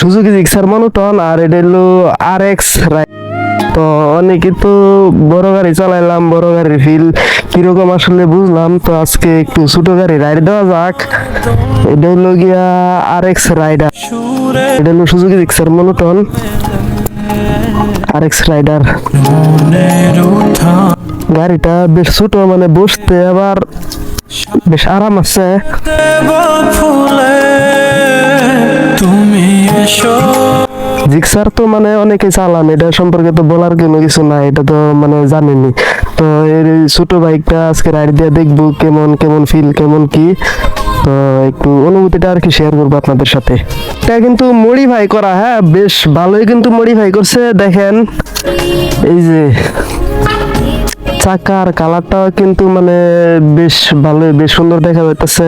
Suzuki Gixxer monotone, আর এটা হলো RX rider. তো অনেকে তো বড় গাড়ি চালাইলাম, বড় গাড়ির ফিল কিরকম আসলে বুঝলাম। তো আজকে একটু ছোট গাড়ি রাইড দেওয়া যাক। এটা হলো গিয়া RX রাইডার, এটা হলো Suzuki Gixxer monotone RX rider. গাড়িটা বেশ ছোট, মানে বসতে আবার বেশ আরাম আছে। জিক্সার তো মানে অনেকে চালান, এটা সম্পর্কে তো বলার কোনো কিছু নাই, এটা তো মানে জানেনি। তো এই ছোট বাইকটা আজকে রাইড দিয়ে দেখবো কেমন কেমন ফিল, কেমন কি। তো একটু অনুভূতিটা আর কি শেয়ার করবো আপনাদের সাথে। এটা কিন্তু মডিফাই করা, হ্যাঁ বেশ ভালোই কিন্তু মডিফাই করছে। দেখেন এই যে চাকার কালারটাও কিন্তু মানে বেশ ভালোই, বেশ সুন্দর দেখা যাইতেছে।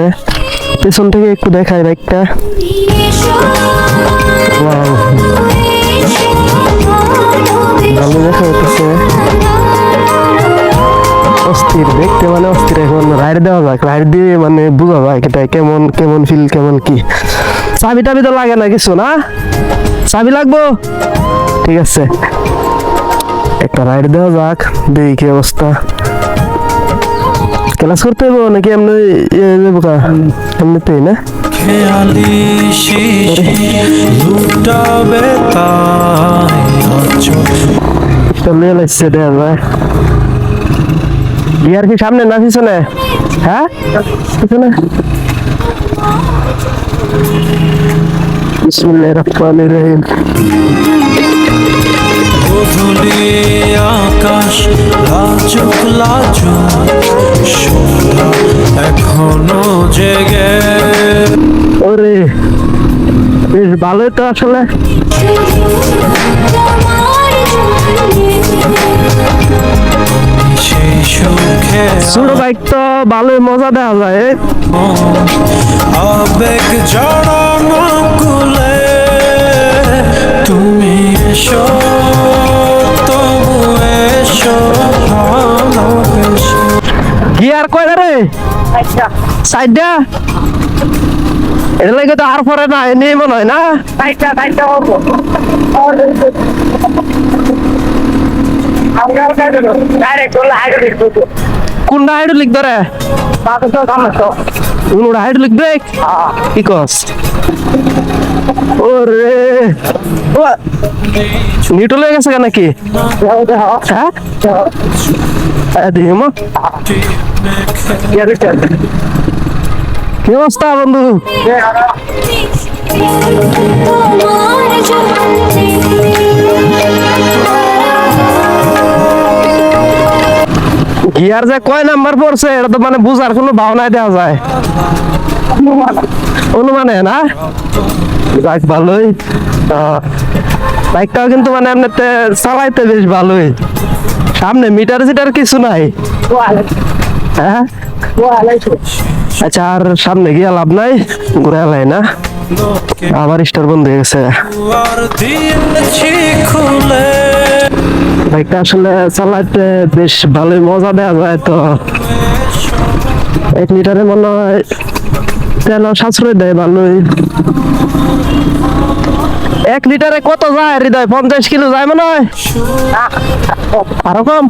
পেছন থেকে একটু দেখাই বাইকটা, ভালো দেখা যাইতেছে, অস্থির দেখতে, মানে অস্থির। এখন রাইড দেওয়া যাক, রাইড দিয়ে মানে বোঝা যায় এটা কেমন কেমন ফিল, কেমন কি। চাবি টাবি তো লাগে না কিছু, না চাবি লাগবো? ঠিক আছে, একটা রাইড দেওয়া যাক, দেখি কি অবস্থা। ক্লাস করতে হইব নাকি এমনি যাবো? এমনিতেই না, ইয়ার কি সামনে না পিছনে? হ্যাঁ পিছনে। বিসমিল্লাহির রহমানির রহিম। আকাশ লাজুক লাজুক, সন্ধ্যা এখনো জেগে। ওরে বেশ ভালোই তো আসলে। সেই সুখে ছোট বাইক তো ভালোই মজা দেওয়া যায়। আবেগ জড়ানো কুলে তুমি এসো, তবু এসো ভালোবেসে। গিয়ার কয়টা রে? সাইডটা। এটা লাগে তো আর পরে না, এনে মনে হয় না। কোনটা হাইড্রোলিক ধরে? কোনটা হাইড্রোলিক ব্রেক? কি কস? ওরে নিউট্রাল হয়ে গেছে নাকি? হ্যাঁ দেখি মা, কি অবস্থা বন্ধু? গিয়ার যে কয় নাম্বার পড়ছে এটা তো মানে বুঝার কোনো ভাবনায় দেওয়া যায়, অনুমানে না। যাক ভালোই, বাইকটাও কিন্তু মানে এমনিতে চালাইতে বেশ ভালোই। সামনে মিটার সিটার কিছু নাই, হ্যাঁ আচ্ছা। আর সামনে গিয়ে লাভ নাই, ঘুরে এলাই না, আবার স্টার বন্ধ হয়ে গেছে। বাইকটা আসলে চালাইতে বেশ ভালোই মজা দেওয়া যায়। তো 1 লিটারে মনে হয় তেল সাশ্রয় দেয় ভালোই। 1 লিটারে কত যায় হৃদয়? 50 কিলো যায় মনে হয়, আরো কম।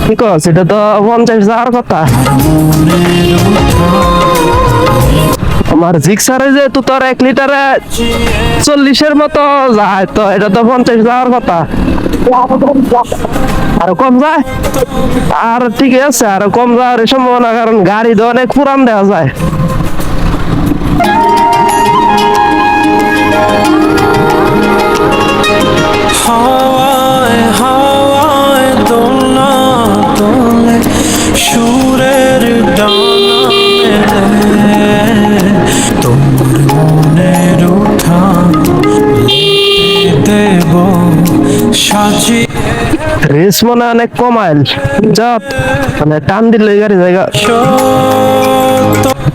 কি কস? এটা তো 50 যাওয়ার কথা। আমার জিক্সারে যে তো তোর 1 লিটারে 40-এর মতো যায়, তো এটা তো 50 যাওয়ার কথা, আরো কম যায়। আর ঠিক আছে, আরো কম যাওয়ার সম্ভাবনা, কারণ গাড়ি তো অনেক পুরান দেওয়া যায়। হাওয়ায় হাওয়ায় দোলনা দোলে, সুরের ডানা মেলে, তোর মনের উঠান দেব সাজি। রেস মনে অনেক কমাইল, যা মানে টান দিলে গাড়ি জায়গা,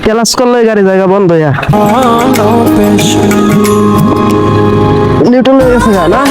ক্লাস করলে গাড়ি জায়গা বন্ধ হইয়া নিউট্রাল হয়ে গেছে না।